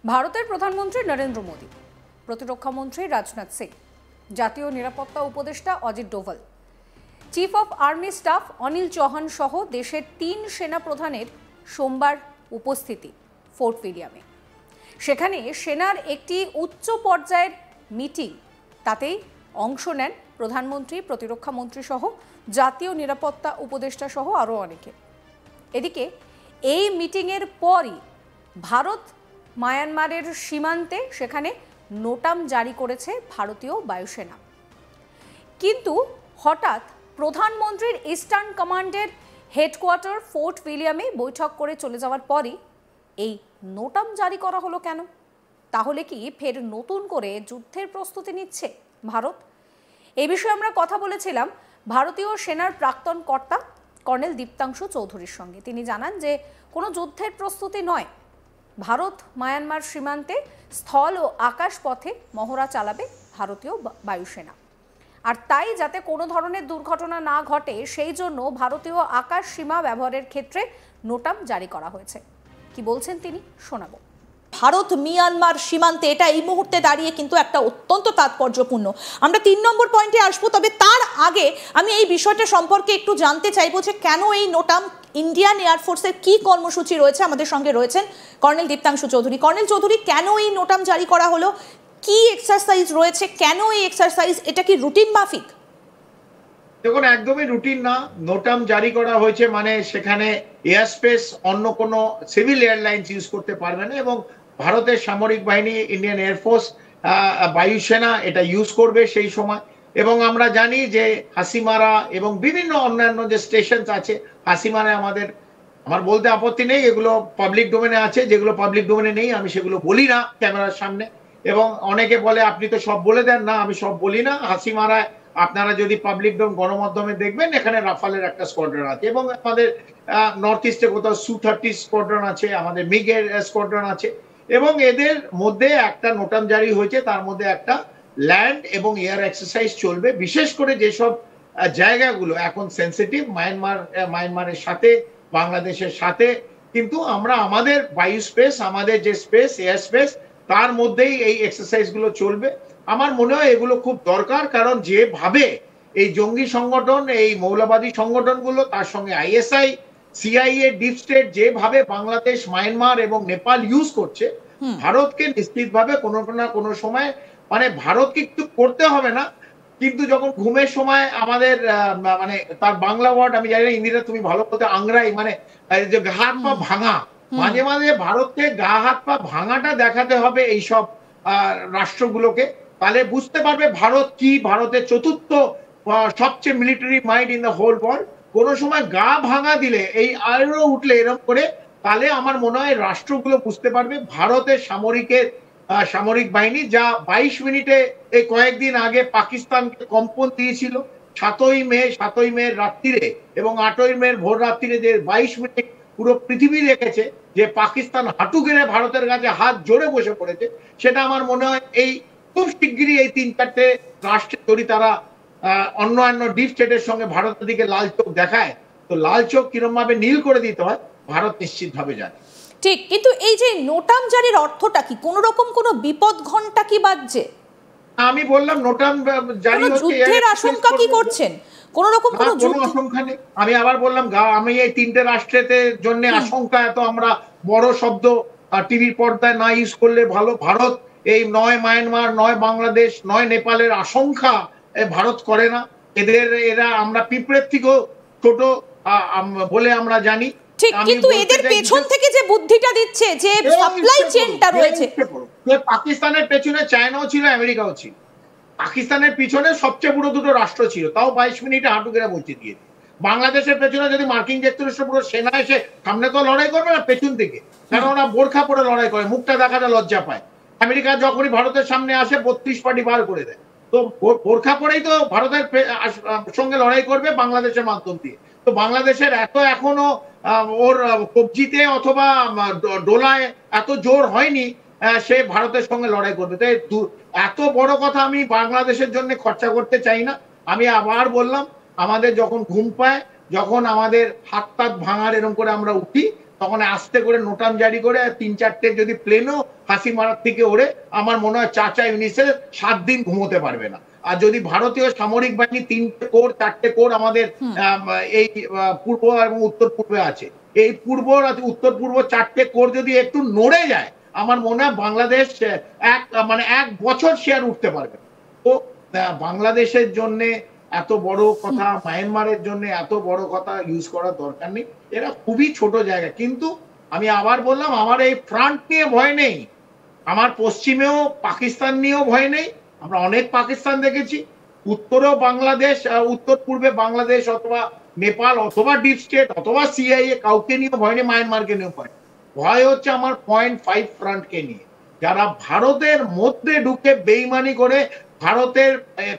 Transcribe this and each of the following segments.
ভারতের প্রধানমন্ত্রী নরেন্দ্র মোদী, প্রতিরক্ষা মন্ত্রী রাজনাথ সিং, জাতীয় নিরাপত্তা উপদেষ্টা Ajit Doval, chief of army staff Anil Chauhan সহ দেশের ৩ সেনা প্রধানের সোমবার উপস্থিতি ফোর্ট উইলিয়ামে। সেখানে সেনার একটি উচ্চ পর্যায়ের মিটিং, তাতেই অংশ নেন প্রধানমন্ত্রী, প্রতিরক্ষা মন্ত্রী সহ জাতীয় নিরাপত্তা উপদেষ্টা সহ আরও অনেকে। এদিকে এই মিটিংয়ের পরই ভারত মায়ানমারের সীমান্তে সেখানে নোটাম জারি করেছে ভারতীয় বায়ুসেনা। কিন্তু হঠাৎ প্রধানমন্ত্রীর ইস্টার্ন কমান্ডের হেডকোয়ার্টার ফোর্ট উইলিয়ামে বৈঠক করে চলে যাওয়ার পরই এই নোটাম জারি করা হলো কেন? তাহলে কি ফের নতুন করে যুদ্ধের প্রস্তুতি নিচ্ছে ভারত? এই বিষয়ে আমরা কথা বলেছিলাম ভারতীয় সেনার প্রাক্তন কর্তা কর্নেল দীপ্তাংশু চৌধুরীর সঙ্গে। তিনি জানান যে কোনো যুদ্ধের প্রস্তুতি নয়, ভারত মায়ানমার সীমান্তে স্থল ও আকাশ পথে মহড়া চালাবে ভারতীয় বায়ুসেনা। আর তাই যাতে কোনো ধরনের দুর্ঘটনা না ঘটে সেই জন্য ভারতীয় আকাশ সীমা ব্যবহারের ক্ষেত্রে নোটাম জারি করা হয়েছে। কি বলছেন তিনি, শোনাবো। ভারত মিয়ানমার সীমান্তে এটা এই মুহূর্তে দাঁড়িয়ে কিন্তু একটা অত্যন্ত তাৎপর্যপূর্ণ। আমরা ৩ নম্বর পয়েন্টে আসবো, তবে তার আগে আমি এই বিষয়টা সম্পর্কে একটু জানতে চাইবো যে কেন এই নোটাম, ইন্ডিয়ান এয়ারফোর্সের কি কর্মসূচি রয়েছে। আমাদের সঙ্গে রয়েছেন কর্নেল দীপ্তাংশু চৌধুরী। কর্নেল চৌধুরী, কেন এই নোটাম জারি করা হলো, কি এক্সারসাইজ রয়েছে, কেন এই এক্সারসাইজ, এটা কি রুটিন মাফিক? দেখুন, একদমই রুটিন না। নোটাম জারি করা হয়েছে মানে সেখানে এয়ার স্পেস অন্য কোনো সিভিল এয়ারলাইন্স ইউজ করতে পারবে না, এবং ভারতের সামরিক বাহিনী, ইন্ডিয়ান এয়ারফোর্স, বায়ুসেনা এটা ইউজ করবে সেই সময়। এবং আমরা জানি যে হাসিমারা এবং বিভিন্ন অন্যান্য যে স্টেশন আছে, হাসিমারা আমার বলতে আপত্তি নেই, এগুলো পাবলিক ডোমেনে আছে, যেগুলো পাবলিক ডোমেনে নেই আমি সেগুলো বলি না ক্যামেরার সামনে। এবং অনেকে বলে আপনি তো সব বলে দেন, না আমি সব বলি না। হাসিমারা আপনারা যদি পাবলিক ডোম গণমাধ্যমে দেখবেন, এখানে রাফালের একটা স্কোয়াড্রন আছে, এবং আমাদের নর্থ ইস্টে কোথাও Su-30 স্কোয়াড্রন আছে, আমাদের মিগের স্কোয়াড্রন আছে, এবং এদের মধ্যে একটা নোটাম জারি হয়েছে। তার মধ্যে একটা ল্যান্ড এবং এয়ার এক্সারসাইজ চলবে, বিশেষ করে যেসব জায়গাগুলো এখন সেন্সিটিভ মায়ানমারের সাথে, বাংলাদেশের সাথে। কিন্তু আমরা আমাদের বায়ু স্পেস, আমাদের যে স্পেস, এয়ার স্পেস, তার মধ্যেই এই এক্সারসাইজ গুলো চলবে। আমার মনে হয় এগুলো খুব দরকার, কারণ যেভাবে এই জঙ্গি সংগঠন, এই মৌলবাদী সংগঠনগুলো, তার সঙ্গে ISI, CIA, ডিপ স্টেট যেভাবে বাংলাদেশ, মায়ানমার এবং নেপাল ইউজ করছে, ভারতকে নিশ্চিতভাবে কোনো না কোনো সময়, মানে ভারতকে কিছু করতে হবে না, কিন্তু যখন ঘুমের সময় আমাদের মানে তার বাংলা ওয়ার্ড আমি জানি না, ইন্দিরা তুমি ভালো বলতে, আংরাই, মানে যে গা হাত পা ভাঙা, মাঝে মাঝে ভারতকে গা হাত পা ভাঙাটা দেখাতে হবে এইসব রাষ্ট্রগুলোকে। তাহলে বুঝতে পারবে ভারত কি, ভারতের চতুর্থ সবচেয়ে military mind in the whole world. কোনো সময় গা ভাঙা দিলে, এই আরো উঠলে এরকম করে, তাহলে আমার মনে হয় রাষ্ট্রগুলো বুঝতে পারবে ভারতের সামরিক বাহিনী যা 22 মিনিটে এই কয়েকদিন আগে পাকিস্তানকে কম্পন দিয়েছিল। 7ই মে রাত্রিরে এবং 8ই মে ভোর রাত্রিরে যে 22 মিনিট পুরো পৃথিবী দেখেছে যে পাকিস্তান হাঁটু গেড়ে ভারতের কাছে হাত জোড়ে বসে পড়েছে, সেটা আমার মনে হয় এই খুব শিগগিরই এই 3-4টে রাষ্ট্রের যদি তারা অন্যান্য ডিপ স্টেটের সঙ্গে ভারতের দিকে লাল চোখ দেখায়, তো লাল চোখ কিরম ভাবে নীল করে দিতে হয় ভারত নিশ্চিত ভাবে জানে। ঠিক, কিন্তু এই যে নোটাম জারির অর্থটা কি? কোন রকম কোন বিপদ ঘন্টা কি বাজছে? আমি বললাম নোটাম জারি হচ্ছে, যুদ্ধের আশঙ্কা কি করছেন? কোন রকম কোন আশঙ্কা নেই। আমি আবার বললাম, আমি এই 3টে রাষ্ট্রের জন্য আশঙ্কা, এত আমরা বড় শব্দ টিভির পর্দায় না ইউজ করলে ভালো। ভারত এই নয় মায়ানমার, নয় বাংলাদেশ, নয় নেপালের আশঙ্কা ভারত করে না। এরা আমরা পিঁপড়ের থেকেও ছোট বলে আমরা জানি। ঠিক, কিন্তু এদের পেছন থেকে যে বুদ্ধিটা দিচ্ছে, যে সাপ্লাই চেইনটা রয়েছে, পাকিস্তানের পেছনে চায়নাও ছিল, আমেরিকাও ছিল। পাকিস্তানের পিছনে সবচেয়ে বড় দুটো রাষ্ট্র ছিল, তাও 22 মিনিটে হাঁটু গেড়ে বলতে দিয়ে। বাংলাদেশের পেছনে যদি মার্কিন যুক্তরাষ্ট্র পুরো সেনা এসে সামনে তো লড়াই করবে না, পেছন থেকে, কারণ ওরা বোরখা পরে লড়াই করে, মুখটা দেখাতে লজ্জা পায়। আমেরিকা যখনই ভারতের সামনে আসে 32 পার্টি বার করে দেয়। তো বোরখা পরেই তো ভারতের সঙ্গে লড়াই করবে বাংলাদেশের মাধ্যম দিয়ে। তো বাংলাদেশের এখনো ওর কবজিতে অথবা ডোলায় এত জোর হয়নি সে ভারতের সঙ্গে লড়াই করবে। তাই এত বড় কথা আমি বাংলাদেশের জন্য খরচা করতে চাই না। আমি আবার বললাম, আমাদের যখন ঘুম পায়, যখন আমাদের হাত ভাঙার এরকম করে আমরা উঠি, তখন আস্তে করে নোটাম জারি করে 3-4টে যদি প্লেনও হাসি মারার থেকে ওড়ে, আমার মনে হয় চাচা ইউনিসেফ 7 দিন ঘুমোতে পারবে না। আর যদি ভারতীয় সামরিক বাহিনী 3টে কোর 4টে কোর আমাদের এই পূর্ব এবং উত্তর পূর্বে আছে, এই পূর্ব উত্তর পূর্ব 4টে কোর যদি একটু নড়ে যায়, আমার মনে হয় বাংলাদেশ এক বছর শেয়ার উঠতে পারবে। তো বাংলাদেশের জন্য এত বড় কথা, মায়ানমারের জন্য এত বড় কথা ইউজ করার দরকার নেই। এরা খুবই ছোট জায়গা। কিন্তু আমি আবার বললাম, আমার এই ফ্রন্ট নিয়ে ভয় নেই, আমার পশ্চিমেও পাকিস্তান নিয়েও ভয় নেই। আমরা অনেক পাকিস্তান দেখেছি, উত্তরেও বাংলাদেশ, উত্তর পূর্বে বাংলাদেশ অথবা নেপাল অথবা ডিপ স্টেট অথবা সিআইএ, কাউকে নিয়ে ভয় নেই, মায়ানমারকে নিয়ে ভয়। ভয় হচ্ছে আমার 0.5 ফ্রন্টকে নিয়ে, যারা ভারতের মধ্যে ঢুকে বেইমানি করে ভারতের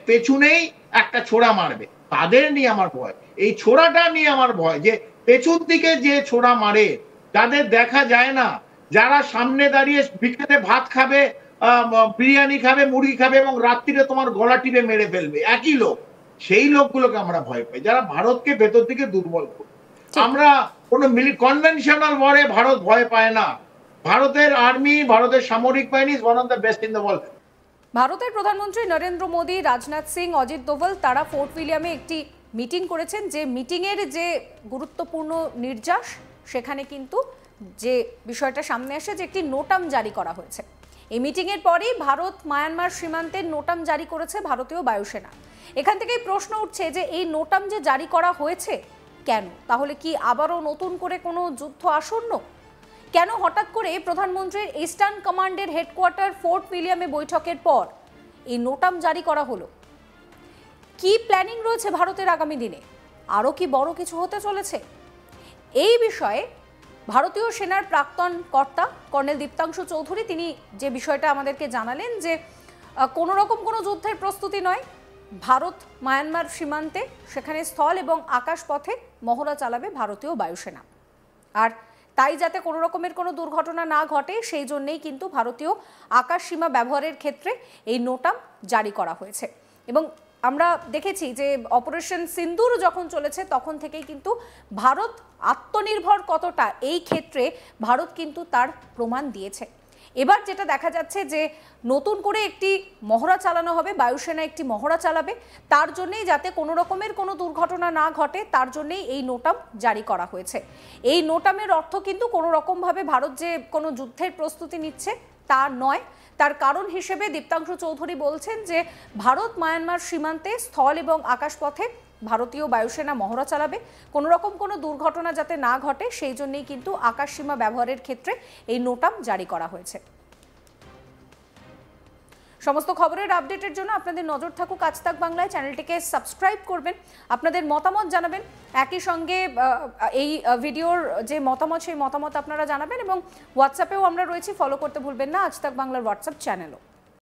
পেছনেই একটা ছোড়া মারবে, তাদের নিয়ে আমার ভয়। এই ছোড়াটা নিয়ে আমার ভয়, যে পেছন দিকে যে ছোড়া মারে, যাদের দেখা যায় না, যারা সামনে দাঁড়িয়ে বিকেলে ভাত খাবে, বিরিয়ানি খাবে, মুরগি খাবে এবং রাত্রিরে তোমার গলা টিপে মেরে ফেলবে, একই লোক, সেই লোকগুলোকে আমরা ভয় পাই, যারা ভারতকে ভেতর থেকে দুর্বল করে। আমরা কোনো কনভেনশনাল ওয়ারে ভারত ভয় পায় না। ভারতের আর্মি, ভারতের সামরিক বাহিনী is one of the best in the world. ভারতের প্রধানমন্ত্রী নরেন্দ্র মোদী, রাজনাথ সিং, অজিত দোভাল তারা ফোর্ট উইলিয়ামে একটি মিটিং করেছেন, যে মিটিংয়ের যে গুরুত্বপূর্ণ নির্যাস, সেখানে কিন্তু যে বিষয়টা সামনে আসে যে একটি নোটাম জারি করা হয়েছে। এই মিটিংয়ের পরেই ভারত মায়ানমার সীমান্তের নোটাম জারি করেছে ভারতীয় বায়ুসেনা। এখান থেকেই প্রশ্ন উঠছে যে এই নোটাম যে জারি করা হয়েছে কেন? তাহলে কি আবারও নতুন করে কোনো যুদ্ধ আসন্ন? কেন হঠাৎ করে প্রধানমন্ত্রীর ইস্টার্ন কমান্ডের হেডকোয়ার্টার ফোর্ট উইলিয়ামে বৈঠকের পর এই নোটাম জারি করা হলো? কি প্ল্যানিং রয়েছে ভারতের আগামী দিনে? আরও কি বড় কিছু হতে চলেছে? এই বিষয়ে ভারতীয় সেনার প্রাক্তন কর্তা কর্নেল দীপ্তাংশু চৌধুরী তিনি যে বিষয়টা আমাদেরকে জানালেন, যে কোনো রকম কোনো যুদ্ধের প্রস্তুতি নয়, ভারত মায়ানমার সীমান্তে সেখানে স্থল এবং আকাশ পথে মহড়া চালাবে ভারতীয় বায়ুসেনা। আর তাই যাতে কোনো রকমের কোনো দুর্ঘটনা না ঘটে, সেই জন্যেই কিন্তু ভারতীয় আকাশ সীমা ব্যবহারের ক্ষেত্রে এই নোটাম জারি করা হয়েছে। এবং আমরা দেখেছি যে অপারেশন সিন্দুর যখন চলেছে তখন থেকেই কিন্তু ভারত আত্মনির্ভর কতটা, এই ক্ষেত্রে ভারত কিন্তু তার প্রমাণ দিয়েছে। এবার যেটা দেখা যাচ্ছে যে নতুন করে একটি মহড়া চালানো হবে, বায়ুসেনা একটি মহড়া চালাবে, তার জন্যেই যাতে কোনো রকমের কোনো দুর্ঘটনা না ঘটে তার জন্যেই এই নোটাম জারি করা হয়েছে। এই নোটামের অর্থ কিন্তু কোনো রকমভাবে ভারত যে কোনো যুদ্ধের প্রস্তুতি নিচ্ছে তা নয়। তার কারণ হিসেবে দীপ্তাংশু চৌধুরী বলছেন যে ভারত মায়ানমার সীমান্তে স্থল এবং আকাশপথে ভারতীয় বায়ুসেনা মহড়া চালাবে, কোনো রকম কোনো দুর্ঘটনা যাতে না ঘটে সেই জন্যই কিন্তু আকাশ সীমা ব্যবহারের ক্ষেত্রে এই নোটাম জারি করা হয়েছে। সমস্ত খবরের আপডেটের জন্য আপনাদের নজর থাকুক আজ তাক বাংলায়। চ্যানেলটিকে সাবস্ক্রাইব করবেন, আপনাদের মতামত জানাবেন, একই সঙ্গে এই ভিডিওর যে মতামত সেই মতামত আপনারা জানাবেন, এবং হোয়াটসঅ্যাপেও আমরা রয়েছি, ফলো করতে ভুলবেন না আজ তাক বাংলার হোয়াটসঅ্যাপ চ্যানেলও।